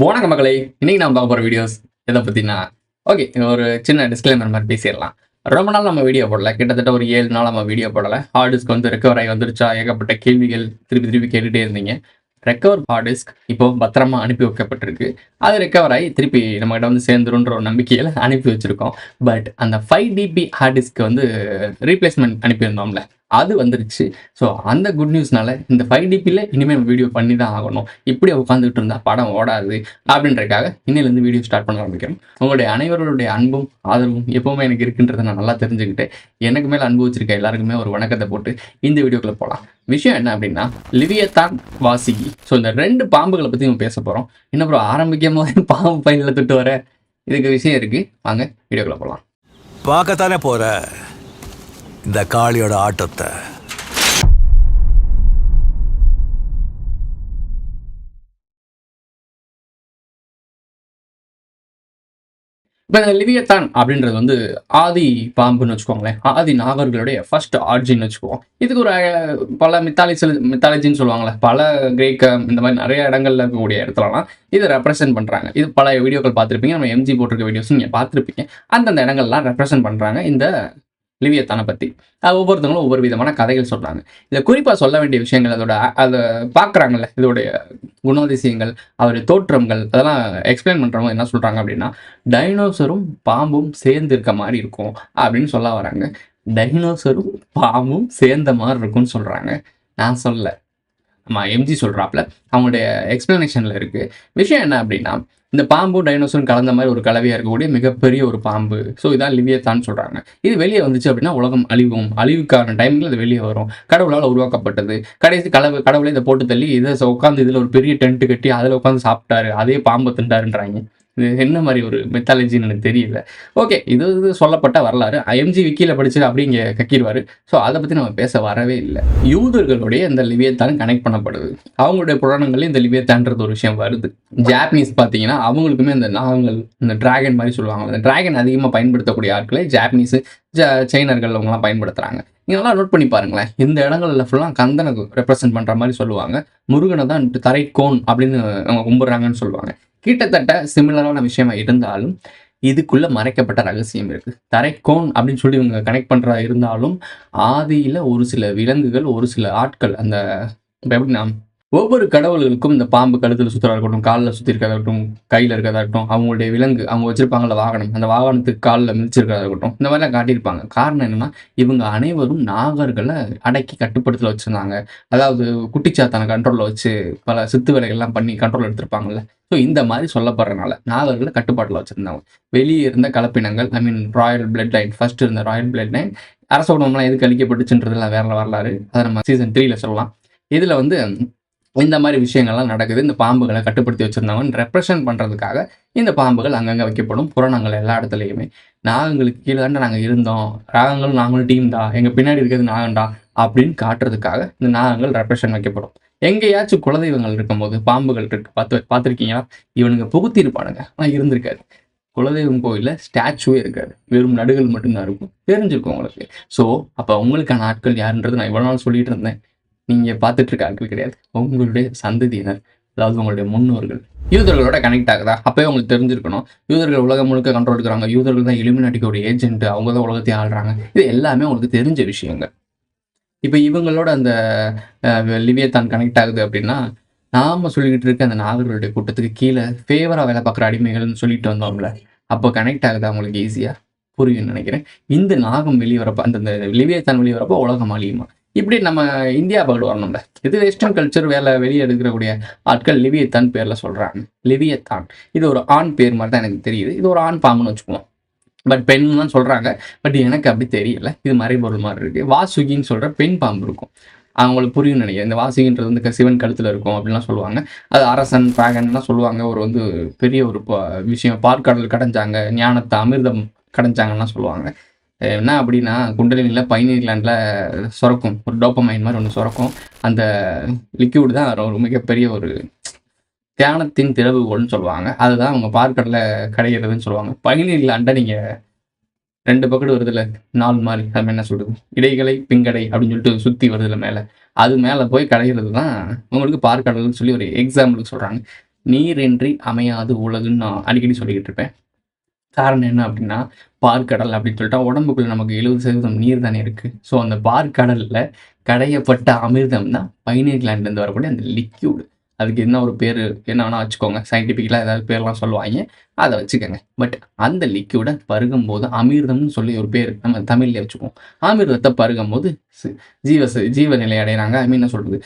வணக்கம் மகளே. இன்னைக்கு நம்ம பார்க்க போற வீடியோஸ் எதை பத்தினா, ஓகே ஒரு சின்ன டிஸ்க்ளைமர் மாதிரி பேசிடலாம். ரொம்ப நாள் நம்ம வீடியோ போடல. கிட்டத்தட்ட ஒரு 7 நாள் நம்ம வீடியோ போடல. ஹார்ட் டிஸ்க் வந்து ரெக்கவர் ஆகி வந்துருச்சா? ஏகப்பட்ட கேள்விகள் திருப்பி திருப்பி கேட்டுட்டே இருந்தீங்க. ரெக்கவர் ஹார்ட் டிஸ்க் இப்போ பத்திரமா அனுப்பி வைக்கப்பட்டிருக்கு. அது ரெக்கவர் ஆகி திருப்பி நம்மகிட்ட வந்து சேர்ந்துருன்ற ஒரு நம்பிக்கையில அனுப்பி வச்சிருக்கோம். பட் அந்த 5 DB ஹார்ட் டிஸ்க் வந்து ரீப்ளேஸ்மெண்ட் அனுப்பியிருந்தோம்ல, அது வந்துருச்சு. ஸோ அந்த குட் நியூஸ்னால இந்த 5 DBல இனிமேல் வீடியோ பண்ணி தான் ஆகணும். இப்படியே உட்காந்துட்டு இருந்தா படம் ஓடாது அப்படின்றதுக்காக இன்னையிலேருந்து வீடியோ ஸ்டார்ட் பண்ண ஆரம்பிக்கிறோம். உங்களுடைய அனைவருடைய அன்பும் ஆதரவும் எப்பவுமே எனக்கு இருக்குன்றதை நான் நல்லா தெரிஞ்சுக்கிட்டு, எனக்கு மேல அன்பு வச்சிருக்க எல்லாருக்குமே ஒரு வணக்கத்தை போட்டு இந்த வீடியோக்குள்ள போலாம். விஷயம் என்ன அப்படின்னா, லிவியத்தான், வாசுகி. ஸோ இந்த 2 பாம்புகளை பத்தி நம்ம பேச போறோம். என்ன ப்ரோ ஆரம்பிக்கும் போது பாம்பு பையில தொட்டு வர, இதுக்கு விஷயம் இருக்கு. வாங்க வீடியோக்குள்ள போலாம். பார்க்கத்தானே போற இந்த காளியோட ஆட்டத்தை. இப்ப இந்த லிவியத்தான் அப்படின்றது வந்து ஆதி பாம்புன்னு வச்சுக்கோங்களேன். ஆதி நாகர்களுடைய ஃபர்ஸ்ட் ஆர்ஜின்னு வச்சுக்குவோம். இதுக்கு ஒரு பல மித்தாலஜின்னு சொல்லுவாங்கல்ல. பல கிரேக்க இந்த மாதிரி நிறைய இடங்கள்ல இருக்கக்கூடிய இடத்துலலாம் இதை ரெப்ரசென்ட் பண்றாங்க. இது பல வீடியோக்கள் பார்த்துருப்பீங்க. நம்ம எம்ஜி போட்டிருக்க வீடியோஸ் நீங்க பார்த்துருப்பீங்க. அந்தந்த இடங்கள்லாம் ரெப்ரசென்ட் பண்றாங்க இந்த லிவியத்தானை பத்தி. ஒவ்வொருத்தவங்களும் ஒவ்வொரு விதமான கதைகள் சொல்றாங்க. இதில் குறிப்பாக சொல்ல வேண்டிய விஷயங்கள் அதை பார்க்குறாங்கல்ல, இதோடைய குணாதிசயங்கள், அவருடைய தோற்றங்கள், அதெல்லாம் எக்ஸ்பிளைன் பண்ணுறவங்க என்ன சொல்றாங்க அப்படின்னா, டைனோசரும் பாம்பும் சேர்ந்து இருக்க மாதிரி இருக்கும் அப்படின்னு சொல்ல வராங்க. டைனோசரும் பாம்பும் சேர்ந்த மாதிரி இருக்கும்னு சொல்றாங்க. நான் சொல்ல, நம்ம எம்ஜி சொல்றாப்ல, அவங்களுடைய எக்ஸ்பிளனேஷன்ல இருக்கு. விஷயம் என்ன அப்படின்னா, இந்த பாம்பும் டைனோசரும் கலந்த மாதிரி ஒரு கலவையா இருக்கக்கூடிய மிகப்பெரிய ஒரு பாம்பு. ஸோ இதான் லிவியத்தான் சொல்றாங்க. இது வெளியே வந்துச்சு அப்படின்னா உலகம் அழிவும். அழிவுக்கான டைம்ல இது வெளியே வரும். கடவுளால் உருவாக்கப்பட்டது. கடைசி கடவுளை இதை போட்டு தள்ளி இதை உட்காந்து இதுல ஒரு பெரிய டென்ட் கட்டி அதில் உட்காந்து சாப்பிட்டாரு. அதே பாம்பை திண்டாருன்றாங்க. இது என்ன மாதிரி ஒரு மெத்தாலஜின்னு எனக்கு தெரியல. ஓகே, இது சொல்லப்பட்ட வரலாறு. எம்ஜி விக்கியில படிச்சு அப்படி இங்கே கக்கிடுவாரு. ஸோ அதை பற்றி நம்ம பேச வரவே இல்லை. யூதர்களுடைய இந்த லிவியத்தான் கனெக்ட் பண்ணப்படுது. அவங்களுடைய புராணங்கள்லேயும் இந்த லிவியத்தான்றது ஒரு விஷயம் வருது. ஜாப்பனீஸ் பார்த்தீங்கன்னா அவங்களுக்குமே இந்த நாகங்கள், இந்த டிராகன் மாதிரி சொல்லுவாங்க. இந்த டிராகன் அதிகமாக பயன்படுத்தக்கூடிய ஆட்களை ஜாப்பனீஸ், சைனர்கள் அவங்கலாம் பயன்படுத்துறாங்க. நீங்க நல்லா நோட் பண்ணி பாருங்களேன். இந்த இடங்கள்ல ஃபுல்லாக கந்தனை ரெப்ரசென்ட் பண்ற மாதிரி சொல்லுவாங்க. முருகனை தான் தரைக்கோன் அப்படின்னு அவங்க கும்பிடுறாங்கன்னு சொல்லுவாங்க. கிட்டத்தட்ட சிமிலரான விஷயமா இருந்தாலும் இதுக்குள்ள மறைக்கப்பட்ட ரகசியம் இருக்கு. தரைக்கோன் அப்படின்னு சொல்லி இவங்க கனெக்ட் பண்றதா இருந்தாலும் ஆதியில ஒரு சில விலங்குகள், ஒரு சில ஆட்கள், அந்த எப்படின்னா ஒவ்வொரு கடவுள்களுக்கும் இந்த பாம்பு கழுத்துல சுத்துறதா இருக்கட்டும், காலில் சுத்தி இருக்கிறதா இருக்கட்டும், கையில இருக்கிறதா இருக்கட்டும், அவங்களுடைய விலங்கு அவங்க வச்சிருப்பாங்கல்ல வாகனம், அந்த வாகனத்துக்கு காலில் மிதிச்சிருக்கிறதா இருக்கட்டும், இந்த மாதிரிலாம் காட்டியிருப்பாங்க. காரணம் என்னன்னா, இவங்க அனைவரும் நாகர்களை அடக்கி கட்டுப்படுத்தல வச்சிருந்தாங்க. அதாவது குட்டிச்சாத்தான கண்ட்ரோல்ல வச்சு பல சித்து வேலைகள்லாம் பண்ணி கண்ட்ரோல் எடுத்திருப்பாங்கல்ல. ஸோ இந்த மாதிரி சொல்லப்படுறதுனால நாகர்களை கட்டுப்பாட்டில் வச்சிருந்தாங்க. வெளியே இருந்த கலப்பினங்கள், ஐ மீன் ராயல் பிளட் லைன், ஃபர்ஸ்ட் இருந்த ராயல் பிளட் லைன், அரச குடும்பம்லாம் எதுக்கு அழிக்கப்பட்டுச்சுன்றதுலாம் வேற வரலாறு. அதை நம்ம சீசன் 3ல சொல்லலாம். இதுல வந்து இந்த மாதிரி விஷயங்கள்லாம் நடக்குது. இந்த பாம்புகளை கட்டுப்படுத்தி வச்சிருந்தவங்க ரெப்ரசன்ட் பண்றதுக்காக இந்த பாம்புகள் அங்கங்க வைக்கப்படும். புராணங்கள் எல்லா இடத்துலையுமே நாகங்களுக்கு கீழே தாண்டா நாங்கள் இருந்தோம், ராகங்களும் நாங்களும் டீம் தான், எங்க பின்னாடி இருக்கிறது நாகண்டா அப்படின்னு காட்டுறதுக்காக இந்த நாகங்கள் ரெப்ரசன்ட் வைக்கப்படும். எங்கேயாச்சும் குலதெய்வங்கள் இருக்கும்போது பாம்புகள் இருக்கு பார்த்துருக்கீங்களா? இவனுங்க புகுத்தி இருப்பானுங்க, ஆனால் இருந்திருக்காது. குலதெய்வம் கோயில்ல ஸ்டாச்சுவே இருக்காது, வெறும் நடுகள் மட்டும்தான் இருக்கும். தெரிஞ்சிருக்கும் உங்களுக்கு. ஸோ அப்போ உங்களுக்கான ஆட்கள் யாருன்றது நான் இவ்வளோ நாள் சொல்லிட்டு இருந்தேன். நீங்க பார்த்துட்டு இருக்க ஆட்கள் கிடையாது, உங்களுடைய சந்ததியினர், அதாவது உங்களுடைய முன்னோர்கள். யூதர்களோட கனெக்ட் ஆகுதா? அப்பவே உங்களுக்கு தெரிஞ்சிருக்கணும். யூதர்கள் உலகம் முழுக்க கண்ட்ரோல் எடுக்கிறாங்க. யூதர்கள் தான் இலுமினாட்டியோட ஏஜென்ட், அவங்க தான் உலகத்தையும் ஆள்றாங்க. இது எல்லாமே உங்களுக்கு தெரிஞ்ச விஷயங்கள். இப்போ இவங்களோட அந்த லிவியத்தான் கனெக்ட் ஆகுது அப்படின்னா, நாம சொல்லிக்கிட்டு இருக்க அந்த நாகர்களுடைய கூட்டத்துக்கு கீழே ஃபேவரா வேலை பார்க்குற அடிமைகள்னு சொல்லிட்டு வந்தோம்ல, அப்போ கனெக்ட் ஆகுதா உங்களுக்கு ஈஸியா புரியும்னு நினைக்கிறேன். இந்த நாகம் வெளியே வரப்போ, அந்த லிவியத்தான் வெளியே வரப்போ உலகம் அழியுமா? இப்படி நம்ம இந்தியா பக்கம் வரணும்ல. இது வெஸ்டர்ன் கல்ச்சர் வேலை வெளியே எடுக்கக்கூடிய ஆட்கள் லிவியத்தான் பேர்ல சொல்றாங்க. லிவியத்தான் இது ஒரு ஆண் பேர் மாதிரி தான் எனக்கு தெரியுது. இது ஒரு ஆண் பாம்புன்னு வச்சுக்குவோம். பட் பெண் தான் சொல்றாங்க. பட் எனக்கு அப்படி தெரியல. இது மறைபொருள் மாதிரி இருக்கு. வாசுகின்னு சொல்ற பெண் பாம்பு இருக்கும். அவங்களுக்கு புரியும் நினைக்கிறேன். இந்த வாசுகின்றது வந்து சிவன் கழுத்துல இருக்கும் அப்படின்லாம் சொல்லுவாங்க. அது அரசன் டிராகன்லாம் சொல்லுவாங்க. ஒரு வந்து பெரிய ஒரு விஷயம், பார்க்கடல் கடைஞ்சாங்க, ஞானத்தை அமிர்தம் கடைஞ்சாங்கலாம் சொல்லுவாங்க. என்ன அப்படின்னா, குண்டலினியில் பைனரி கிளாண்டில் சுரக்கும் ஒரு டோப்பமைன் மாதிரி ஒன்று சுரக்கும். அந்த லிக்யூடு தான் ஒரு மிகப்பெரிய ஒரு தியானத்தின் திறவுகோல்னு சொல்லுவாங்க. அதுதான் அவங்க பார்க்கடல கிடைக்கிறதுன்னு சொல்லுவாங்க. பைனரி கிளாண்டை நீங்கள் 2 பக்கெட் வருதுல்ல, 4 மாதிரி, அது என்ன சொல்றது, இடைகளை பிங்கடை அப்படின்னு சொல்லிட்டு சுற்றி வருதுல்ல மேலே, அது மேலே போய் கிடைக்கிறது தான் உங்களுக்கு பார்க்கடல்னு சொல்லி ஒரு எக்ஸாம்பிளுக்கு சொல்கிறாங்க. நீரின்றி அமையாது உலகுன்னு நான் அடிக்கடி சொல்லிக்கிட்டு இருப்பேன். காரணம் என்ன அப்படின்னா, பாற்கடல் அப்படின்னு சொல்லிட்டா உடம்புக்குள்ள நமக்கு 70% நீர் தானே இருக்கு. ஸோ அந்த பாற்கடல்ல கடையப்பட்ட அமிர்தம் தான் பைனியர் கிளாண்ட்லேருந்து வரக்கூடிய அந்த லிக்யூட். அதுக்கு என்ன ஒரு பேரு என்ன வேணா வச்சுக்கோங்க. சயின்டிஃபிக்கலா ஏதாவது பேர்லாம் சொல்லுவாய்ங்க. அத வச்சுக்கங்க. பட் அந்த லிக்யூட பருகும்போது அமிர்தம்னு சொல்லி ஒரு பேரு நம்ம தமிழ்லயே வச்சுக்குவோம். அமிர்தத்த பருகும்போது சி ஜீவ நிலை அடையறாங்க. ஐ மீன் என்ன சொல்றது?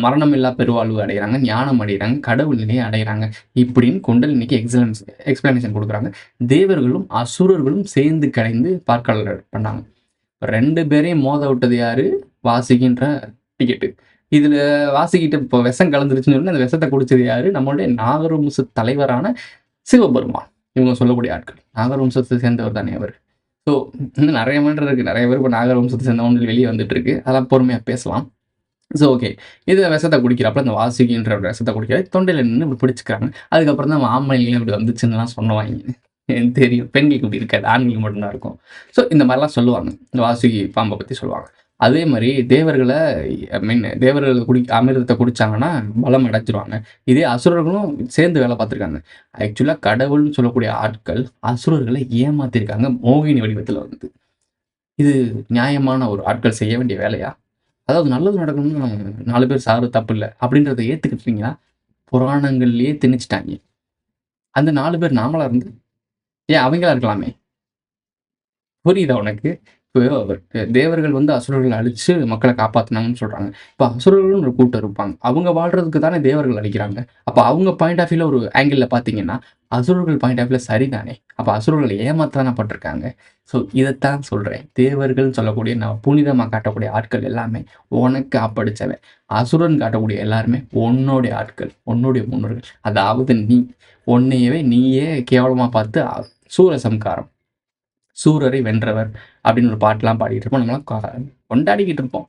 மரணமில்லா பெருவாழ்வு அடையறாங்க, ஞானம் அடையறாங்க, கடவுள் நிலையை அடையறாங்க. இப்படின்னு குண்டலினிக்கு எக்ஸ்பிளனேஷன் குடுக்குறாங்க. தேவர்களும், அசுரர்களும் சேர்ந்து கடைந்து பாற்கடல் பண்ணாங்க. 2 பேரையும் மோத விட்டது யாரு? வாசுகின்ற டிக்கெட்டு. இதுல வாசுகிட்ட இப்போ விஷம் கலந்துருச்சுன்னு சொல்லி அந்த விஷத்த குடிச்சது யாரு? நம்மளுடைய நாகரவம்ச தலைவரான சிவபெருமான். இவங்க சொல்லக்கூடிய ஆட்கள். நாகரவம்சத்தை சேர்ந்தவர் தானே அவரு. ஸோ இன்னும் நெறைய மேட்டர் இருக்கு. நெறைய பேர் இப்போ நாகரவம்சத்தை சேர்ந்தவங்க வெளிய வந்துட்டு இருக்கு. அதெல்லாம் பொறுமையா பேசலாம். So okay. இது விஷத்த குடிக்கிறப்ப இந்த வாசுகின்ற ஒரு விஷத்த குடிக்கிறாரு. தொண்டையில நின்னு இப்படி பிடிச்சுக்கிறாங்க. அதுக்கப்புறம் தான் ஆம்பளைங்களும் இப்படி வந்துச்சுன்னுலாம் சொன்னவாய்ங்க. எனக்கு தெரியும். பெண்களுக்கு இப்படி இருக்காது. ஆண்களுக்கு மட்டும் தான் இருக்கும். ஸோ இந்த மாரிலாம் சொல்லுவாங்க. இந்த வாசுகி பாம்ப பத்தி சொல்லுவாங்க. அதே மாரி தேவர்கள ஐ மீன் தேவர்கள் அமிர்தத்த குடிச்சாங்கன்னா பலம் அடைஞ்சிருவாங்க. இதே அசுரர்களும் சேர்ந்து வேலை பார்த்துருக்காங்க. ஆக்சுவலா கடவுள்னு சொல்லக்கூடிய ஆட்கள் அசுரர்களை ஏமாத்திருக்காங்க மோகினி வடிவத்துல வந்து. இது நியாயமான ஒரு ஆட்கள் செய்ய வேண்டிய வேலையா? அதாவது நல்லது நடக்கணும்னு 4 பேர் சாகுறது தப்பில்ல. அப்படின்றத ஏத்துக்கிட்டீங்கன்னா, புராணங்கள்லயே திணிச்சுட்டாய்ங்க. அந்த 4 பேர் நாமளா இருந்து, ஏன் அவங்களா இருக்கலாமே! புரியுதா உனக்கு? இப்போ தேவர்கள் வந்து அசுரர்கள அழிச்சு மக்கள காப்பாத்துனாங்கன்னு சொல்றாங்க. இப்ப அசுரர்கள்னு ஒரு கூட்டம் இருப்பாங்க. அவங்க வாழ்றதுக்கு தானே தேவர்கள் அழிக்கிறாங்க. அப்ப அவங்க பாயிண்ட் ஆஃப் வியூல ஒரு ஆங்கிள்ல பார்த்தீங்கன்னா, அசுரர்கள் பாயிண்ட் ஆஃப் வியூல சரிதானே! அப்ப அசுரர்கள் ஏமாத்த தானே பட்டுருக்காங்க. ஸோ இதத்தான் சொல்றேன். தேவர்கள்னு சொல்லக்கூடிய நான் புனிதமா காட்டக்கூடிய ஆட்கள் எல்லாமே உனக்கு அப்படிச்சவன். அசுரன் காட்டக்கூடிய எல்லாருமே உன்னுடைய ஆட்கள். உன்னுடைய முன்னோர்கள். அதாவது நீ. உன்னையவே நீயே கேவலமா பார்த்து சூரசம்காரம். சூரரை வென்றவர் அப்படின்னு ஒரு பாட்டுலாம் பாடிட்டு இருப்போம். நம்மலாம் கொண்டாடிக்கிட்டு இருப்போம்.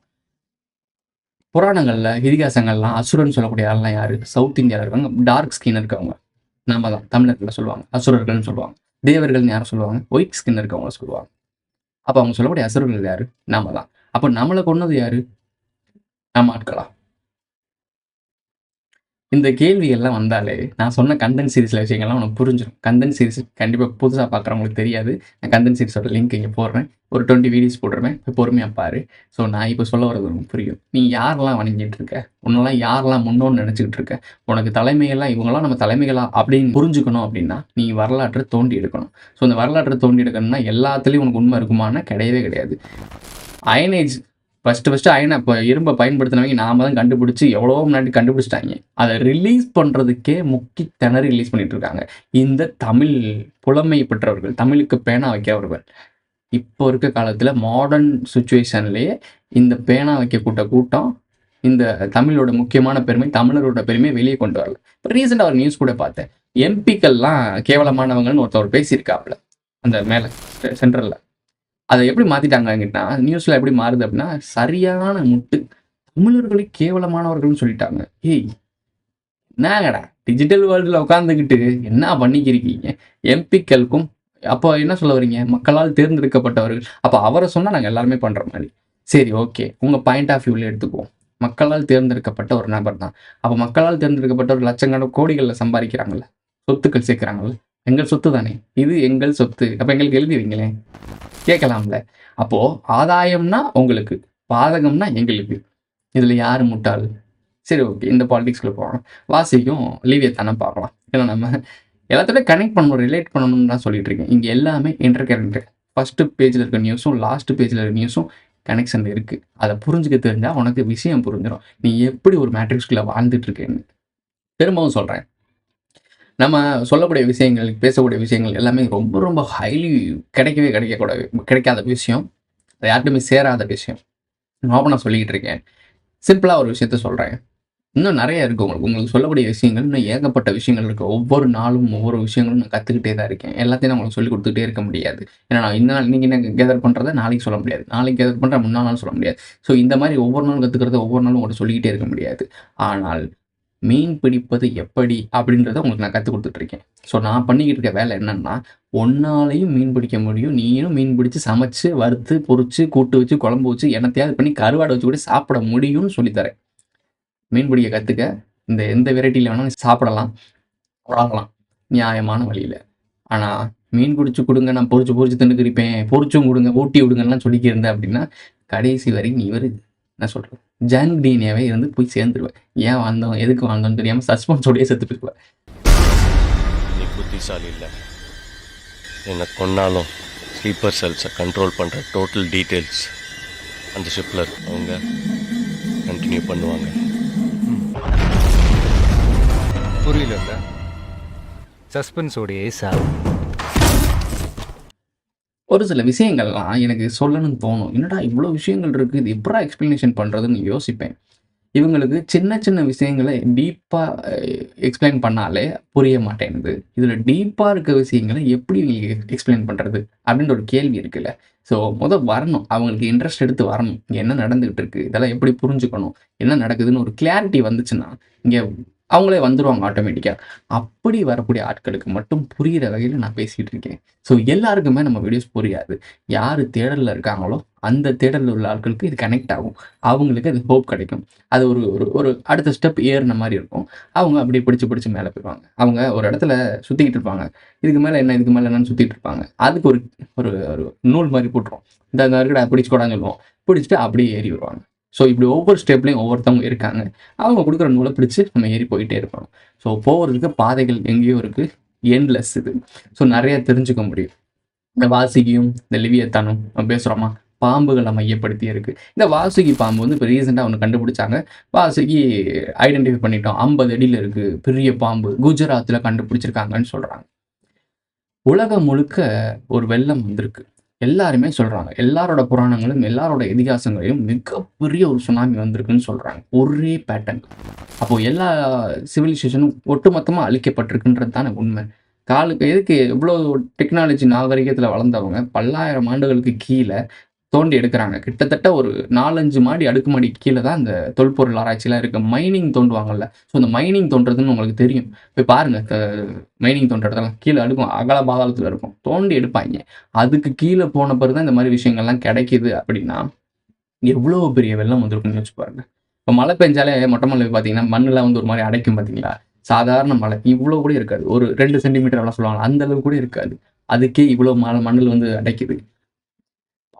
புராணங்கள்ல, இதிகாசங்கள்லாம் அசுரன்னு சொல்லக்கூடிய ஆள்லாம் யாரு? சவுத் இந்தியால இருக்காங்க. டார்க் ஸ்கின் இருக்கவங்க. நாம தான். தமிழர்கள சொல்லுவாங்க. அசுரர்கள்ன்னு சொல்லுவாங்க. தேவர்கள்ன்னு யார சொல்லுவாங்க? ஒயிட் ஸ்கின் இருக்கவங்கள சொல்லுவாங்க. அப்ப அவங்க சொல்லக்கூடிய அசுரர்கள் யாரு? நாம தான். அப்ப நம்மள கொன்னது யாரு? நம்ம ஆட்களா? இந்த கேள்வி எல்லாம் வந்தாலே, நான் சொன்ன கண்டென்ட் சீரிஸ்ல விஷயங்கள்லாம் உனக்கு புரிஞ்சிரும். கண்டென்ட் சீரிஸ் கண்டிப்பா புதுசா பார்க்குறவங்களுக்கு தெரியாது. நான் கண்டென்ட் சீரிஸோட லிங்க் இங்க போடுறேன். ஒரு 20 வீடியோஸ் போட்டுருவேன். போய் பொறுமையா பாரு. ஸோ நான் இப்ப சொல்ல வர்றது உனக்கு புரியும். நீ யாரெல்லாம் வணங்கிட்டு இருக்க? உன்னலாம் யாரெல்லாம் முன்னோர்னு நெனச்சுக்கிட்டு இருக்க? உனக்கு தலைமைகள்லாம் இவங்கலாம் நம்ம தலைமைகளா அப்படின்னு புரிஞ்சுக்கணும் அப்படின்னா, நீ வரலாற்ற தோண்டி எடுக்கணும். ஸோ இந்த வரலாற்ற தோண்டி எடுக்கணும்னா எல்லாத்துலயும் உனக்கு உண்மை இருக்குமான்னா கிடையவே கிடையாது. அயன் ஏஜ் ஃபர்ஸ்ட்டு அயன இரும்ப பயன்படுத்தினவங்க நாம தான் கண்டுபிடிச்சு எவ்வளவோ முன்னாடி கண்டுபிடிச்சுட்டாய்ங்க. அத ரிலீஸ் பண்றதுக்கே முக்கி திணறி ரிலீஸ் பண்ணிட்டு இருக்காங்க. இந்த தமிழ் புலமை பெற்றவர்கள், தமிழுக்கு பேனா வைக்கிறவர்கள். இப்போ இருக்க காலத்துல மாடர்ன் சிச்சுவேஷன்லயே இந்த பேனா வைக்கக்கூட்ட கூட்டம், இந்த தமிழோட முக்கியமான பெருமை, தமிழரோட பெருமைய வெளிய கொண்டு வரல. இப்ப ரீசென்ட்டா ஒரு நியூஸ் கூட பார்த்தேன். எம்பிக்கள்லாம் கேவலமானவங்கன்னு ஒருத்தர் பேசியிருக்காப்ல. அந்த மேல சென்ட்ரல்ல. அத எப்படி மாத்திட்டாங்கன்னா, நியூஸ்ல எப்படி மாறுது அப்படின்னா, சரியான முட்டு. தமிழர்களை கேவலமானவர்கள்னு சொல்லிட்டாங்க. ஏய்! என்னங்கடா டிஜிட்டல் வேர்ல்டுல உட்கார்ந்துகிட்டு என்ன பண்ணிக்கிருக்கீங்க? எம்பிக்களுக்கும் அப்போ என்ன சொல்ல வர்றீங்க? மக்களால் தேர்ந்தெடுக்கப்பட்டவர்கள். அப்ப அவர சொன்னா நாங்க எல்லாருமே பண்ற மாரி. சரி ஓகே. உங்க பாயிண்ட் ஆஃப் வியூல எடுத்துக்குவோம். மக்களால் தேர்ந்தெடுக்கப்பட்ட ஒரு நபர் தான். அப்ப மக்களால் தேர்ந்தெடுக்கப்பட்ட லட்சக்கணக்கான கோடிகள்ல சம்பாதிக்கிறாங்கல்ல. சொத்துக்கள் சேர்க்கிறாங்கல்ல. எங்கள் சொத்து தானே! இது எங்கள் சொத்து. அப்ப எங்களுக்கு எழுதி வைங்களேன். கேட்கலாம்ல. அப்போ ஆதாயம்னா உங்களுக்கு, பாதகம்னா எங்களுக்கு. இதுல யாரு முட்டாள்? சரி ஓகே. இந்த பாலிடிக்ஸ்குள்ள போவோம். வாசிக்கும் லீவியத்தான பார்க்கலாம். ஏன்னா நம்ம எல்லாத்தோட கனெக்ட் பண்ணணும், ரிலேட் பண்ணணும்னு தான் சொல்லிட்டு இருக்கேன். இங்க எல்லாமே இன்டர் கனெக்டட். ஃபர்ஸ்ட் பேஜ்ல இருக்க நியூஸும், லாஸ்ட் பேஜ்ல இருக்க நியூஸும் கனெக்ஷன்ல இருக்கு. அத புரிஞ்சுக்க தெரிஞ்சா உனக்கு விஷயம் புரிஞ்சிரும். நீ எப்படி ஒரு மேட்ரிக்ஸ்குள்ள வாழ்ந்துட்டு இருக்கேன்னு. திரும்பவும் சொல்றேன். நம்ம சொல்லக்கூடிய விஷயங்கள், பேசக்கூடிய விஷயங்கள் எல்லாமே ரொம்ப ரொம்ப ஹைலி கிடைக்காத விஷயம். அது யார்ட்டயுமே சேராத விஷயம். நான் ஓப்பனா சொல்லிக்கிட்டு இருக்கேன். சிம்பிளா ஒரு விஷயத்த சொல்றேன். இன்னும் நெறைய இருக்கு உங்களுக்கு. உங்களுக்கு சொல்லக்கூடிய விஷயங்கள் இன்னும் ஏகப்பட்ட விஷயங்கள் இருக்கு. ஒவ்வொரு நாளும் ஒவ்வொரு விஷயங்களும் நான் கத்துக்கிட்டே தான் இருக்கேன். எல்லாத்தையும் நான் உங்களுக்கு சொல்லிக் குடுத்துட்டே இருக்க முடியாது. ஏன்னா நான் இந்த நாள் இன்னைக்கு என்ன கேதர் பண்றத நாளைக்கு சொல்ல முடியாது. நாளைக்கு கேதர் பண்றத முன்னா நாள் சொல்ல முடியாது. ஸோ இந்த மாரி ஒவ்வொரு நாளும் கத்துக்கிறத ஒவ்வொரு நாளும் உங்கள்ட்ட சொல்லிக்கிட்டே இருக்க முடியாது. ஆனால் மீன் பிடிப்பது எப்படி அப்படின்றத உங்களுக்கு நான் கத்துக் குடுத்துட்டு இருக்கேன். ஸோ நான் பண்ணிக்கிட்டு இருக்க வேலை என்னன்னா, உன்னாலயும் மீன் பிடிக்க முடியும். நீயும் மீன் பிடிச்சு சமைச்சு, வறுத்து, பொரிச்சு, கூட்டு வச்சு, குழம்பு வச்சு, என்னத்தையாவது பண்ணி கருவாட வச்சு கூட சாப்பிட முடியும்னு சொல்லி தரேன். மீன் பிடிக்க கத்துக்க. இந்த எந்த வெரைட்டியில் வேணாலும் சாப்பிடலாம், வளர்க்கலாம் நியாயமான வழியில். ஆனால் மீன் பிடிச்சி கொடுங்க, நான் பொறிச்சு பொறிச்சு தின்னுக்கிருப்பேன், பொறிச்சும் கொடுங்க, ஊட்டி விடுங்கலாம் சொல்லிக்கிருந்தேன் அப்படின்னா கடைசி வரை நீ என்ன சொல்கிறது ஜங்க் டிஎன்ஏவே இருந்து போய் சேர்ந்துருவேன். ஏன் வாழ்ந்தோம் எதுக்கு வாழ்ந்தோம்னு தெரியாமல் சஸ்பென்ஸோடய செத்து போயிடுவேன். நீ புத்திசாலி இல்லை. என்னை கொன்னாலும் ஸ்லீப்பர் செல்ஸை கண்ட்ரோல் பண்ணுற டோட்டல் டீட்டெயில்ஸ் அந்த ஷிப்பில் அவங்க கண்டினியூ பண்ணுவாங்க. புரியல. சஸ்பென்ஸோடையே சாவு. ஒரு சில விஷயங்கள்லாம் எனக்கு சொல்லணும்னு தோணும். என்னடா இவ்வளோ விஷயங்கள் இருக்குது, இது எப்படா எக்ஸ்ப்ளனேஷன் பண்ணுறதுன்னு யோசிப்பேன். இவங்களுக்கு சின்ன சின்ன விஷயங்களை டீப்பாக எக்ஸ்பிளைன் பண்ணாலே புரிய மாட்டேங்குது. இதில் டீப்பாக இருக்க விஷயங்களை எப்படி எக்ஸ்பிளைன் பண்ணுறது அப்படின்ற ஒரு கேள்வி இருக்குல்ல. ஸோ வரணும், அவங்களுக்கு இன்ட்ரெஸ்ட் எடுத்து வரணும். இங்கே என்ன நடந்துகிட்டு இருக்குது, இதெல்லாம் எப்படி புரிஞ்சுக்கணும், என்ன நடக்குதுன்னு ஒரு கிளாரிட்டி வந்துச்சுன்னா இங்கே அவங்களே வந்துடுவாங்க ஆட்டோமேட்டிக்காக. அப்படி வரக்கூடிய ஆட்களுக்கு மட்டும் புரிகிற வகையில் நான் பேசிகிட்டு இருக்கேன். ஸோ எல்லாருக்குமே நம்ம வீடியோஸ் புரியாது. யார் தேடலில் இருக்காங்களோ அந்த தேடலில் உள்ள ஆட்களுக்கு இது கனெக்ட் ஆகும். அவங்களுக்கு அது ஹோப் கிடைக்கும். அது ஒரு ஒரு ஒரு அடுத்த ஸ்டெப் ஏறின மாதிரி இருக்கும். அவங்க அப்படியே பிடிச்சி மேலே போயிடுவாங்க. அவங்க ஒரு இடத்துல சுற்றிக்கிட்டு இருப்பாங்க. இதுக்கு மேலே என்னன்னு சுற்றிட்டு இருப்பாங்க. அதுக்கு ஒரு ஒரு ஒரு நூல் மாதிரி போட்டுருவோம். இந்த இருக்கடா பிடிச்சிக்கூடான்னு சொல்லுவோம். பிடிச்சிட்டு அப்படியே ஏறி வருவாங்க. ஸோ இப்படி ஒவ்வொரு ஸ்டெப்லேயும் ஒவ்வொருத்தவங்க இருக்காங்க. அவங்க கொடுக்குற நூலை பிடிச்சி நம்ம ஏறி போயிட்டே இருக்கணும். ஸோ போகிறதுக்கு பாதைகள் எங்கேயோ இருக்குது, எண்ட்லெஸ் இது. ஸோ நிறையா தெரிஞ்சுக்க முடியும். இந்த வாசுகியும் இந்த லிவியத்தானும் பேசுகிறோமா, பாம்புகளை மையப்படுத்தி இருக்குது. இந்த வாசுகி பாம்பு வந்து இப்போ ரீசெண்டாக ஒன்று கண்டுபிடிச்சாங்க. வாசுகி ஐடென்டிஃபை பண்ணிட்டோம், 50 அடியில் இருக்குது, பெரிய பாம்பு, குஜராத்தில் கண்டுபிடிச்சிருக்காங்கன்னு சொல்கிறாங்க. உலகம் முழுக்க ஒரு வெள்ளம் வந்திருக்கு. எல்லாருமே சொல்கிறாங்க. எல்லாரோட புராணங்களும் எல்லாரோட இதிகாசங்களையும் மிகப்பெரிய ஒரு சுனாமி வந்திருக்குன்னு சொல்கிறாங்க. ஒரே பேட்டர்ன். அப்போது எல்லா சிவிலைசேஷனும் ஒட்டுமொத்தமாக அழிக்கப்பட்டிருக்குன்றது தானே உண்மை. எதுக்கு எவ்வளோ டெக்னாலஜி நாகரிகத்தில் வளர்ந்தவங்க பல்லாயிரம் ஆண்டுகளுக்கு கீழே தோண்டி எடுக்கிறாங்க. கிட்டத்தட்ட ஒரு 4-5 மாடி அடுக்குமாடி கீழே தான் இந்த தொல்பொருள் ஆராய்ச்சிலாம் இருக்குது. மைனிங் தோண்டுவாங்கல்ல. ஸோ அந்த மைனிங் தோன்றதுன்னு உங்களுக்கு தெரியும். போய் பாருங்கள், மைனிங் தோன்றதெல்லாம் கீழே அடுக்கும், அகல பாதாளத்தில் இருக்கும், தோண்டி எடுப்பாங்க. அதுக்கு கீழே போன பிறகு தான் இந்த மாதிரி விஷயங்கள்லாம் கிடைக்கிது. அப்படின்னா எவ்வளோ பெரிய வெள்ளம் வந்திருக்குன்னு யோசிச்சு பாருங்க. இப்போ மழை பெஞ்சாலே மொட்டை மலை பார்த்தீங்கன்னா மண்ணெலாம் வந்து ஒரு மாதிரி அடைக்கும் பார்த்தீங்களா. சாதாரண மழை இவ்வளோ கூட இருக்காது. ஒரு 2 சென்டிமீட்டர் எவ்வளோ சொல்லுவாங்க, அந்த அளவு கூட இருக்காது. அதுக்கே இவ்வளோ மண்ணில் வந்து அடைக்குது.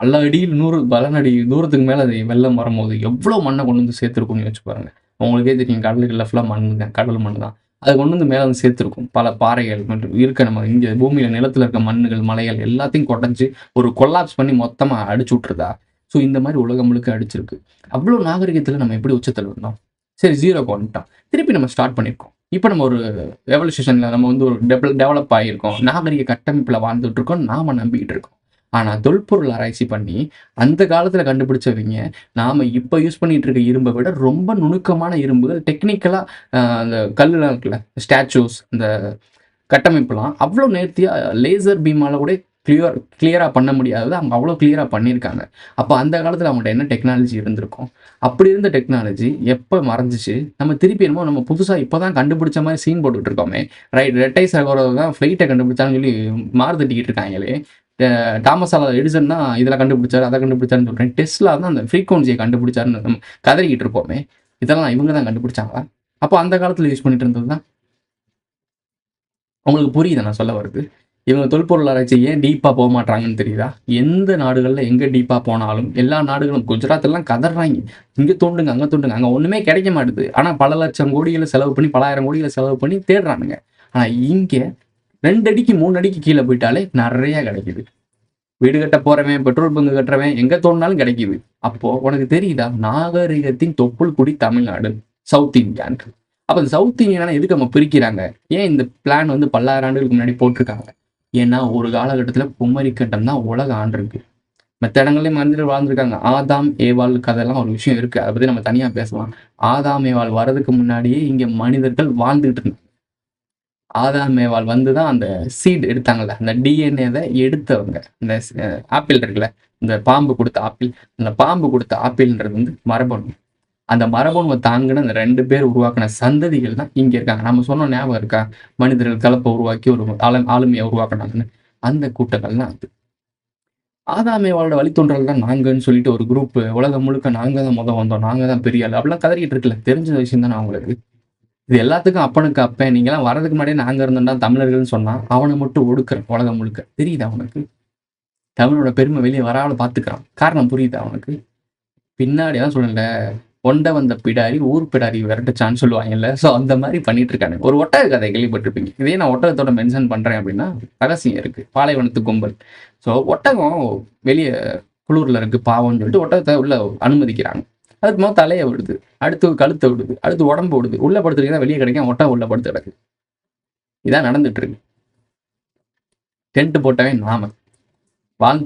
பல அடியில் 100 அடி தூரத்துக்கு மேலே அது வெள்ளம் வரும்போது எவ்வளோ மண்ணை கொண்டு வந்து சேர்த்துருக்கும்னு யோசிச்சு பாருங்க. உங்களுக்கே தெரியும், கடலுக்குள்ள ஃபுல்லாக மண் தான், கடல் மண் தான். அது கொண்டு வந்து மேலே வந்து சேர்த்துருக்கும். பல பாறைகள் மற்றும் இருக்க நம்ம இங்கே பூமியில் நிலத்தில் இருக்க மண்ணுகள், மலைகள் எல்லாத்தையும் கொடைஞ்சி ஒரு கொல்லாப்ஸ் பண்ணி மொத்தமாக அடிச்சு விட்ருதா. ஸோ இந்த மாதிரி உலகம் முழுக்க அடிச்சிருக்கு. அவ்வளோ நாகரிகத்தில் நம்ம எப்படி உச்சத்தில் இருந்தோம். சரி, 0க்கு வந்துட்டோம். திருப்பி நம்ம ஸ்டார்ட் பண்ணியிருக்கோம். இப்போ நம்ம ஒரு எவல்யூஷனில் நம்ம வந்து ஒரு டெவலப் ஆகியிருக்கோம். நாகரிக கட்டமைப்பில் வாழ்ந்துட்டு இருக்கோம், நாம் நம்பிக்கிட்டு இருக்கோம். ஆனால் தொல்பொருள் ஆராய்ச்சி பண்ணி அந்த காலத்தில் கண்டுபிடிச்சவங்க நாம் இப்போ யூஸ் பண்ணிகிட்டு இருக்க இரும்பை விட ரொம்ப நுணுக்கமான இரும்புகள், டெக்னிக்கலாக அந்த கல்லுலாம் இருக்குல்ல, ஸ்டாச்சூஸ், இந்த கட்டமைப்புலாம் அவ்வளோ நேர்த்தியாக லேசர் பீமால் கூட கிளியராக பண்ண முடியாதது அவங்க அவ்வளோ கிளியராக பண்ணியிருக்காங்க. அப்போ அந்த காலத்தில் அவங்கள்ட்ட என்ன டெக்னாலஜி இருந்திருக்கும். அப்படி இருந்த டெக்னாலஜி எப்போ மறைஞ்சிச்சு, நம்ம திருப்பி என்னமோ நம்ம புதுசாக இப்போ தான் கண்டுபிடிச்ச மாதிரி சீன் போட்டுக்கிட்டு இருக்கோமே. ரைட், ரெட்டை சகோதரர் தான் ஃப்ளைட்டை கண்டுபிடிச்சான்னு சொல்லி மாறுதட்டிக்கிட்டு இருக்காங்களே. தாமஸ் ஆல்வா எடிசன் தான் இதெல்லாம் கண்டுபிடிச்சாரு, அதை கண்டுபிடிச்சாருன்னு சொல்கிறேன். டெஸ்லா தான் அந்த ஃப்ரீக்வன்சியை கண்டுபிடிச்சாருன்னு நம்ம கதறிக்கிட்டு இருப்போமே. இதெல்லாம் இவங்க தான் கண்டுபிடிச்சாங்களா? அப்போ அந்த காலத்தில் யூஸ் பண்ணிட்டு இருந்தது தான். உங்களுக்கு புரியுது நான் சொல்ல வருது? இவங்க தொல்பொருள் ஆராய்ச்சி ஏன் டீப்பாக போக மாட்டாங்கன்னு தெரியுதா? எந்த நாடுகளில் எங்கே டீப்பாக போனாலும் எல்லா நாடுகளும், குஜராத்லாம் கதறாங்க, இங்கே தோண்டுங்க அங்கே தோண்டுங்க, அங்கே ஒன்றுமே கிடைக்க மாட்டுது. ஆனால் பல லட்சம் கோடிகளை செலவு பண்ணி, பல ஆயிரம் கோடிகளை செலவு பண்ணி தேடுறானுங்க. ஆனால் இங்கே 2 அடிக்கு 3 அடிக்கு கீழே போயிட்டாலே நிறையா கிடைக்குது. வீடு கட்ட போகிறவன், பெட்ரோல் பங்கு கட்டுறவன், எங்கே தோண்டினாலும் கிடைக்குது. அப்போது உனக்கு தெரியுதா, நாகரிகத்தின் தொப்புள் குடி தமிழ்நாடு, சவுத் இந்தியான். அப்போ இந்த சவுத் இந்தியானா எதுக்கு நம்ம பிரிக்கிறாங்க? ஏன் இந்த பிளான் வந்து பல்லாயிரம் ஆண்டுகளுக்கு முன்னாடி போட்டிருக்காங்க? ஏன்னா ஒரு காலகட்டத்தில் குமரிக்கண்டம் தான் உலக ஆண்டிருக்கு. மற்ற இடங்கள்லேயும் மனிதர்கள் வாழ்ந்துருக்காங்க. ஆதாம் ஏவாள் கதையெல்லாம் ஒரு விஷயம் இருக்குது, அதை பற்றி நம்ம தனியாக பேசலாம். ஆதாம் ஏவாள் வர்றதுக்கு முன்னாடியே இங்கே மனிதர்கள் வாழ்ந்துகிட்டு இருந்தாங்க. ஆதாம் ஏவாள் வந்து தான் அந்த சீட் எடுத்தாங்கல்ல, அந்த டிஎன்ஏவை எடுத்தவங்க. இந்த ஆப்பிள் இருக்குல்ல, இந்த பாம்பு கொடுத்த ஆப்பிள், அந்த பாம்பு கொடுத்த ஆப்பிள்ன்றது வந்து மரபணு. அந்த மரபணுவை தாங்கின அந்த 2 பேர் உருவாக்கின சந்ததிகள் தான் இங்கே இருக்காங்க. நம்ம சொன்ன ஞாபகம் இருக்கா, மனிதர்கள் கலப்பை உருவாக்கி ஒரு ஆளுமையை உருவாக்கினாங்கன்னு. அந்த கூட்டங்கள் தான் அது. ஆதாம் ஏவாளோட வழித்தோன்றல் தான் நாங்கன்னு சொல்லிட்டு ஒரு குரூப் உலகம் முழுக்க நாங்கள் தான் வந்தோம், நாங்கள் தான் பெரிய ஆள் அப்படிலாம் கதறிக்கிட்டு இருக்குல்ல. தெரிஞ்ச விஷயம் தானே அவங்களுக்கு. இது எல்லாத்துக்கும் அப்பனுக்கு அப்பன். நீங்கலாம் வர்றதுக்கு முன்னாடியே நாங்க இருந்தோம்டா தமிழர்கள்ன்னு சொன்னா, அவன மட்டும் ஒடுக்குறேன் உலகம் முழுக்க. தெரியுதா உனக்கு? தமிழோட பெருமை வெளிய வராம பார்த்துக்கிறான். காரணம் புரியுதா உனக்கு? பின்னாடி தான் சொன்னேன்ல, "ஒண்ட வந்த பிடாரி, ஊர் பிடாரி விரட்டுச்சான்னு" சொல்லுவாங்கல்ல. ஸோ அந்த மாரி பண்ணிட்டு இருக்கானுங்க. ஒரு ஒட்டக கதை கேள்விப்பட்டிருப்பீங்க. இதே நான் ஒட்டகத்தோட மென்ஷன் பண்றேன் அப்படின்னா, ரகசியம் இருக்கு. பாலைவனத்து கும்பல். ஸோ ஒட்டகம் வெளிய குளூர்ல இருக்கு பாவம்ன்னு சொல்லிட்டு ஒட்டகத்த உள்ள அனுமதிக்கிறாங்க. அதுக்கு மொத தலைய விடுது. அடுத்து கழுத்த விடுது. அடுத்து உடம்பு விடுது. உள்ள படுத்துருக்கீங்கன்னா வெளிய கிடைக்கும். ஒட்டகம் உள்ள படுத்து கிடக்கு. இதான் நடந்துட்டு இருக்கு. டென்ட் போட்டவன் நாம.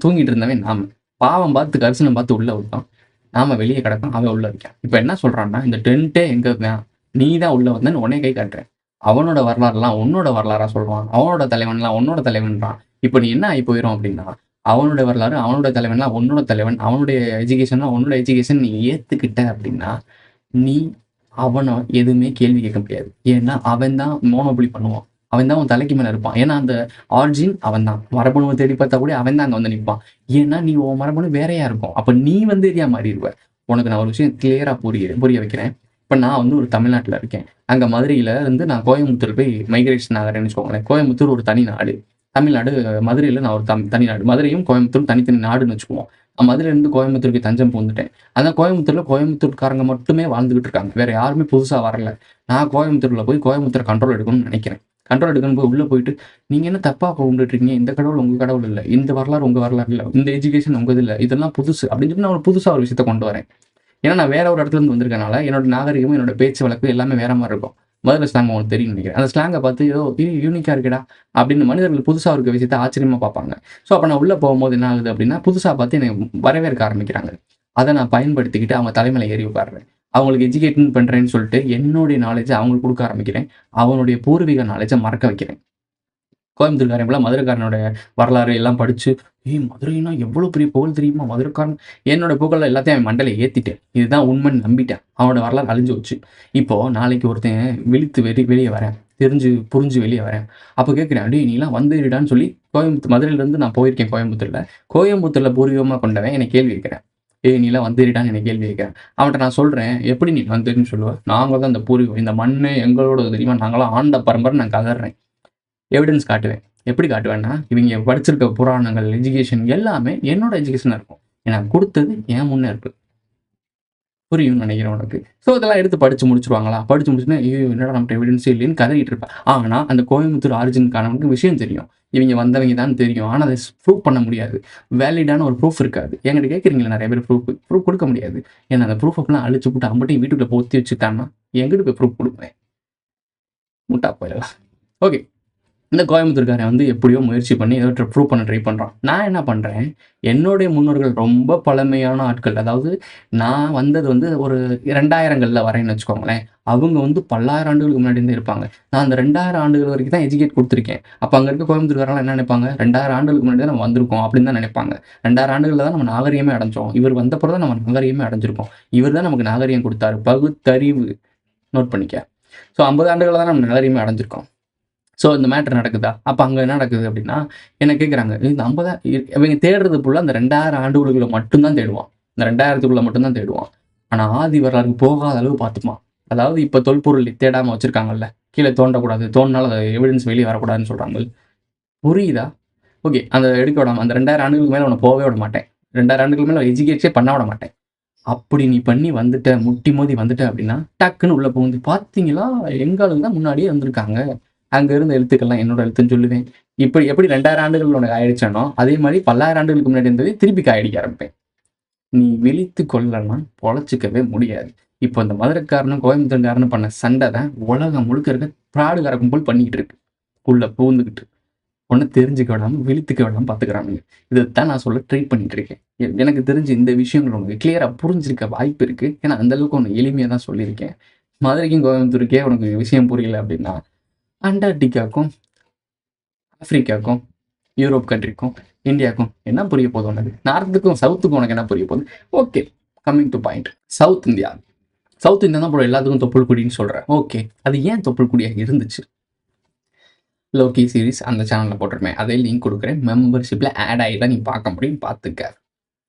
தூங்கிட்டு இருந்தவன் நாம. பாவம் பார்த்து கரிசனம் பார்த்து உள்ள விட்டோம். நாம வெளியே கிடக்கோம். அவன் உள்ள இருக்கான். இப்ப என்ன சொல்றான்னா, இந்த டென்ட்டே எங்க இருக்கான்? நீ தான் உள்ள வந்தேன்னு உடனே கை காட்டுறேன். அவனோட வரலாறுலாம் உன்னோட வரலாறா சொல்றான். அவனோட தலைவன்லாம் உன்னோட தலைவன்றான். இப்ப நீ என்ன ஆகி போயிரும் அப்படின்னா, அவனோட வரலாறு அவனோட தலைவன்லாம் உன்னோட தலைவன். அவனுடைய எஜுகேஷன்லாம் உன்னோட எஜுகேஷன் நீ ஏத்துக்கிட்ட அப்படின்னா, நீ அவனை எதுவுமே கேள்வி கேட்க முடியாது. ஏன்னா அவன் தான் மோனோபொலி பண்ணுவான். அவன் தான் உன் தலைக்கு மேல இருப்பான். ஏன்னா அந்த ஆரிஜின் அவன் தான். மரபணுவை தேடி பார்த்தா கூட அவன் தான் அங்க வந்து நிற்பான். ஏன்னா நீ உன் மரபணு வேறையா இருக்கும். அப்ப நீ வந்து எரியா மாறிடுவ. உனக்கு நான் ஒரு விஷயம் கிளியரா புரிய வைக்கிறேன். இப்ப நான் வந்து ஒரு தமிழ்நாட்டுல இருக்கேன். அங்க மதுரையில இருந்து நான் கோயம்புத்தூர் போய் மைக்ரேஷன் ஆகிறேன்னு வச்சுக்கோங்களேன். கோயம்புத்தூர் ஒரு தனி நாடு. தமிழ்நாடு மதுரையில நான் ஒரு தனி நாடு. மதுரையும் கோயம்புத்தூரும் தனித்தனி நாடுன்னு வச்சுக்குவோம். மதுரையிலேருந்து கோயம்புத்தூருக்கு தஞ்சம் பூந்துட்டேன். அந்த கோயம்புத்தூர்ல கோயம்புத்தூர்காரங்க மட்டுமே வாழ்ந்துகிட்டு இருக்காங்க. வேற யாருமே புதுசா வரல. நான் கோயம்புத்தூர்ல போய் கோயம்புத்தூரை கண்ட்ரோல் எடுக்கணும்னு நினைக்கிறேன். கண்ட்ரோல் எடுக்கணும் போய் உள்ள போயிட்டு, நீங்க என்ன தப்பா கொண்டுட்டு இருக்கீங்க? இந்த கடவுள் உங்க கடவுள் இல்ல. இந்த வரலாறு உங்க வரலாறு இல்ல. இந்த எஜுகேஷன் உங்க இல்ல. இதெல்லாம் புதுசு அப்படின்னு சொல்லி நான் புதுசா ஒரு விஷயத்த கொண்டு வரேன். ஏன்னா நான் வேற ஒரு இடத்துல இருந்து வந்திருக்கனால என்னோட நாகரிகமும் என்னோட பேச்சு வழக்கு எல்லாமே வேற மாதிரி இருக்கும். மதுரை ஸ்லாங் உங்களுக்கு தெரியும் நினைக்கிறேன். அந்த ஸ்லாங்கை பார்த்து ஏதோ யூனிக்கா இருக்கடா அப்படின்னு மனிதர்கள் புதுசா இருக்க விஷயத்த ஆச்சரியமா பார்ப்பாங்க. ஸோ அப்போ நான் உள்ள போகும்போது என்ன ஆகுது அப்படின்னா, புதுசா பார்த்து என்னை வரவேற்க ஆரம்பிக்கிறாங்க. அதை நான் பயன்படுத்திக்கிட்டு அவங்க தலைமையில ஏறி உட்காடுறேன். அவங்களுக்கு எஜுகேட் பண்றேன்னு சொல்லிட்டு என்னுடைய நாலேஜை அவங்களுக்கு கொடுக்க ஆரம்பிக்கிறேன். அவனுடைய பூர்வீக நாலேஜை மறக்க வைக்கிறேன். கோயம்புத்தூர்காரன் போல மதுரைக்காரனோட வரலாறு எல்லாம் படிச்சு, மதுரைனா எவ்வளவு பெரிய புகழ் தெரியுமா? மதுரைக்காரன் என்னோட புகழ எல்லாத்தையும் அவன் மண்டையில ஏத்திட்டேன். இதுதான் உண்மைன்னு நம்பிட்டேன். அவனோட வரலாறு அழிஞ்சு வச்சு. இப்போ நாளைக்கு ஒருத்தன் விழித்து வெளியே வரேன். புரிஞ்சு வெளியே வரேன். அப்போ கேட்குறேன், அடே நீலாம் வந்துடான்னு சொல்லி மதுரையிலேருந்து நான் போயிருக்கேன் கோயம்புத்தூர்ல. கோயம்புத்தூர்ல பூர்வீகமாக கொண்டவன் என்னை கேள்வி கேட்கிறேன். நீலாம் வந்துடான்னு என்னை கேள்வி கேட்கிறேன். அவன்கிட்ட நான் சொல்றேன், எப்படி நீ வந்துன்னு சொல்லுவேன்? நாங்கள் தான் இந்த பூர்வீகம், இந்த மண்ணு எங்களோட தெரியுமா? நாங்களாம் ஆண்ட பரம்பரை. நான் கதறேன். எவிடன்ஸ் காட்டுவேன். எப்படி காட்டுவேன்னா, இவங்க படிச்சிருக்க புராணங்கள், எஜுகேஷன் எல்லாமே என்னோட எஜுகேஷனாக இருக்கும். எனக்கு கொடுத்தது என் முன்னேற்பு. புரியும்னு நினைக்கிறேன் உனக்கு. ஸோ இதெல்லாம் எடுத்து படிச்சு முடிச்சிருவாங்களா? படிச்சு முடிச்சுன்னா, என்னடா நம்மகிட்ட எவிடன்ஸே இல்லைன்னு கதறிட்டு இருப்பேன். ஆனால் அந்த கோயம்புத்தூர் ஆரிஜினுக்கானவனுக்கு விஷயம் தெரியும். இவங்க வந்தவங்க தான் தெரியும். ஆனால் அதை ப்ரூவ் பண்ண முடியாது. வேலிடான ஒரு ப்ரூஃப் இருக்காது. என்கிட்ட கேட்குறீங்களா நிறைய பேர் ப்ரூஃப் கொடுக்க முடியாது. ஏன்னா அந்த ப்ரூஃப் அப்பெல்லாம் அழிச்சு போட்டு அம்பட்டையும் வீட்டுக்குள்ள பொத்தி வச்சுட்டான்னா எங்கிட்ட போய் ப்ரூஃப் கொடுப்பேன்? முட்டா போயிடலாம். ஓகே. இந்த கோயம்புத்தூர்காரன் வந்து எப்படியோ முயற்சி பண்ணி ஏதோ ப்ரூவ் பண்ண ட்ரை பண்ணுறான். நான் என்ன பண்ணுறேன், என்னுடைய முன்னோர்கள் ரொம்ப பழமையான ஆட்கள். அதாவது நான் வந்தது வந்து ஒரு 2000களில் வரேன்னு வச்சுக்கோங்களேன். அவங்க வந்து பல்லாயிரம் ஆண்டுகளுக்கு முன்னாடி இருந்தே இருப்பாங்க. நான் அந்த 2000 ஆண்டுகள் வரைக்கும் தான் எஜுகேட் கொடுத்துருக்கேன். அப்போ அங்கே இருக்க கோயம்புத்தூர்காரெல்லாம் என்ன நினைப்பாங்க? 2000 ஆண்டுகளுக்கு முன்னாடி தான் நம்ம வந்திருக்கோம் அப்படின்னு தான் நினைப்பாங்க. 2000 ஆண்டுகளில் தான் நம்ம நாகரிகமே அடைஞ்சோம். இவர் வந்த பிறகு தான் நம்ம நாகரிகமே அடைஞ்சிருக்கோம். இவர் தான் நமக்கு நாகரிகம் கொடுத்தாரு. பகுத்தறிவு. நோட் பண்ணிக்க. ஸோ 50 ஆண்டுகளில் தான் நம்ம நாகரிகமே அடைஞ்சிருக்கோம். ஸோ இந்த மேட்டர் நடக்குதா? அப்போ அங்கே என்ன நடக்குது அப்படின்னா, என்ன கேட்குறாங்க, இந்த 50 இவங்க தேடுறது ஃபுல்லாக அந்த 2000 ஆண்டுகளுக்குள்ள மட்டும்தான் தேடுவான். இந்த 2000த்துக்குள்ள மட்டும்தான் தேடுவான். ஆனால் ஆதி வரலாறுக்கு போகாத அளவு பார்த்துப்பான். அதாவது இப்போ தொல்பொருள் தேடாமல் வச்சுருக்காங்கல்ல, கீழே தோண்டக்கூடாது, தோண்டினாலும் அது எவிடன்ஸ் வெளியே வரக்கூடாதுன்னு சொல்கிறாங்க. புரியுதா? ஓகே. அந்த எடுக்க விடாமல் அந்த 2000 ஆண்டுகளுக்கு மேலே அவனை போகவே விட மாட்டேன். 2000 ஆண்டுகளுக்கு மேலே எஜுகேட்டே பண்ண விட மாட்டேன். அப்படி நீ பண்ணி வந்துட்ட, முட்டி மோதி வந்துட்ட அப்படின்னா, டக்குன்னு உள்ள புகுந்து பார்த்தீங்களா, எங்களுக்கு தான் முன்னாடியே வந்திருக்காங்க. அங்க இருந்த எழுத்துக்கள்லாம் என்னோட எழுத்துன்னு சொல்லுவேன். இப்படி எப்படி 2000 ஆண்டுகள் உனக்கு ஆயிடுச்சானோ, அதே மாதிரி பல்லாயிரம் ஆண்டுகளுக்கு முன்னாடி இருந்ததை திருப்பி காயடிக்க ஆரம்பிப்பேன். நீ விழித்து கொள்ளலாம், பொழைச்சிக்கவே முடியாது. இப்போ இந்த மதுரைக்காரனும் கோயம்புத்தூர்காரனும் பண்ண சண்டை தான் உலகம் முழுக்க இருக்க பிராடுகார கும்பல் பண்ணிக்கிட்டு இருக்கு. உள்ள புகுந்துக்கிட்டு ஒன்றும் தெரிஞ்சுக்க விடாம விழித்துக்க விடாம பார்த்துக்கிறானுங்க. இதைத்தான் நான் சொல்ல ட்ரை பண்ணிட்டு இருக்கேன். எனக்கு தெரிஞ்சு இந்த விஷயங்கள் உனக்கு கிளியரா புரிஞ்சிருக்க வாய்ப்பு இருக்கு. ஏன்னா அந்த அளவுக்கு ஒன்று எளிமையாக தான் சொல்லியிருக்கேன். மதுரைக்கும் கோயம்புத்தூருக்கே உனக்கு விஷயம் புரியல அப்படின்னா, அண்டார்டிகாக்கும், ஆப்பிரிக்காக்கும், யூரோப் கண்ட்ரிக்கும், இந்தியாவுக்கும் என்ன புரிய போகுது உனக்கு? நார்த்துக்கும் சவுத்துக்கும் உனக்கு என்ன புரிய போகுது? Okay, coming to point. South India தான் போல எல்லாத்துக்கும் தொப்புள் குடின்னு சொல்கிறேன். ஓகே, அது ஏன் தொப்புள் குடியாக இருந்துச்சு? லோக்கி சீரிஸ் அந்த சேனலில் போட்டிருப்பேன். அதே லிங்க் கொடுக்குறேன். மெம்பர்ஷிப்பில் ஆட் ஆகி தான் நீ பார்க்க முடியும். பார்த்துக்க.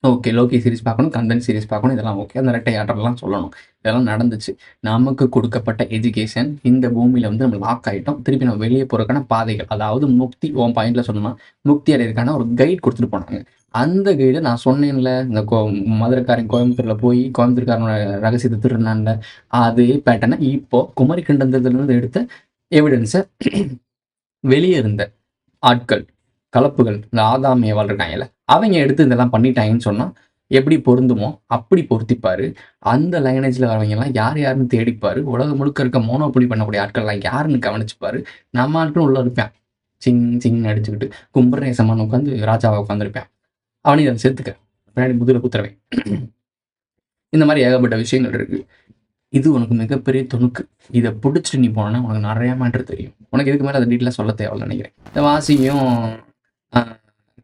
ஓகே. லோக்கி சீரிஸ் பார்க்கணும், கந்தன் சீரிஸ் பார்க்கணும். இதெல்லாம் ஓகே. அந்த ரெட்டை ஆர்டர்லாம் சொல்லணும். இதெல்லாம் நடந்துச்சு. நமக்கு கொடுக்கப்பட்ட எஜுகேஷன் இந்த பூமியில வந்து நம்ம லாக் ஆயிட்டோம். திருப்பி நம்ம வெளிய போறதுக்கான பாதைகள், அதாவது முக்தி உன் பாயிண்ட்ல சொல்லணும்னா, முக்தி அடையறதுக்கான ஒரு கைட் குடுத்துட்டு போனாங்க. அந்த கைட நான் சொன்னேன்ல, இந்த மதுரைக்காரன் கோயம்புத்தூர்ல போய் கோயம்புத்தூர்காரனோட ரகசியத்த திருடுனான்ல, அதே பேட்டர்ன இப்போ குமரி கண்டத்திலிருந்து எடுத்த எவிடன்ஸ வெளிய இருந்த ஆட்கள், கலப்புகள், இந்த ஆதாம் ஏவாள் இருக்காங்கல்ல, அவங்க எடுத்து இதெல்லாம் பண்ணிட்டாங்கன்னு சொன்னா, எப்படி பொருந்துமோ அப்படி பொருத்திப்பாரு. அந்த லைனேஜ்ல வரவங்கலாம் யார் யாருன்னு தேடிப்பாரு. உலகம் முழுக்க இருக்க மோனோபொலி பண்ணக்கூடிய ஆட்கள்லாம் யாருன்னு கவனிச்சுப்பாரு. நம்ம ஆட்களும் உள்ள இருப்பான். சிங் சிங்ன்னு அடிச்சுக்கிட்டு கும்பரநேசமான்னு உட்காந்து ராஜாவா உட்காந்துருப்பான். அவனையும் அதை சேர்த்துக்க. பின்னாடி முதுகுல குத்துறவன். இந்த மாதிரி ஏகப்பட்ட விஷயங்கள் இருக்கு. இது உனக்கு மிகப்பெரிய துணுக்கு. இத புடிச்சுட்டு நீ போனன்னா, உனக்கு நெறைய மேட்டர் தெரியும். உனக்கு இதுக்கு மேல அத டீட்டெயிலா சொல்ல தேவையில்லன்னு நெனைக்கிறேன். இந்த வாசியும் அ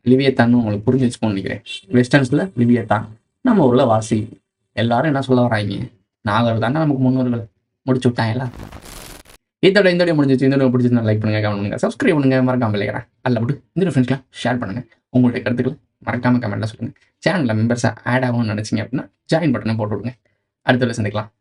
லிவியத்தான்னு உங்களுக்கு புரிஞ்சு வச்சுக்கோன்னு நெனைக்கிறேன். வெஸ்டர்ன்ஸ்ல லிவியத்தான். நம்ம ஊர்ல வாசி. எல்லாரும் என்ன சொல்ல வராய்ங்க? நாகர் தானே நமக்கு முன்னோர்கள். முடிச்சு விட்டாங்களா? இதோட இந்த வீடியோ முடிஞ்சிருச்சு. இந்த வீடியோ பிடிச்சிருந்தா லைக் பண்ணுங்க, கமெண்ட் பண்ணுங்க, சப்ஸ்கிரைப் பண்ணுங்க, மறக்காம பெல் ஐகானை அல்ல போட்டு இந்த ஃப்ரெண்ட்ஸ்க்குலாம் ஷேர் பண்ணுங்க. உங்களுடைய கருத்துக்களை மறக்காம கமெண்ட்ல சொல்லுங்க. சேனல்ல மெம்பர்ஸா ஆட் ஆகணும்னு நினைச்சீங்க அப்படின்னா ஜாயின் பட்டனை போட்டு விடுங்க. அடுத்த வீடியோல சந்திக்கலாம்.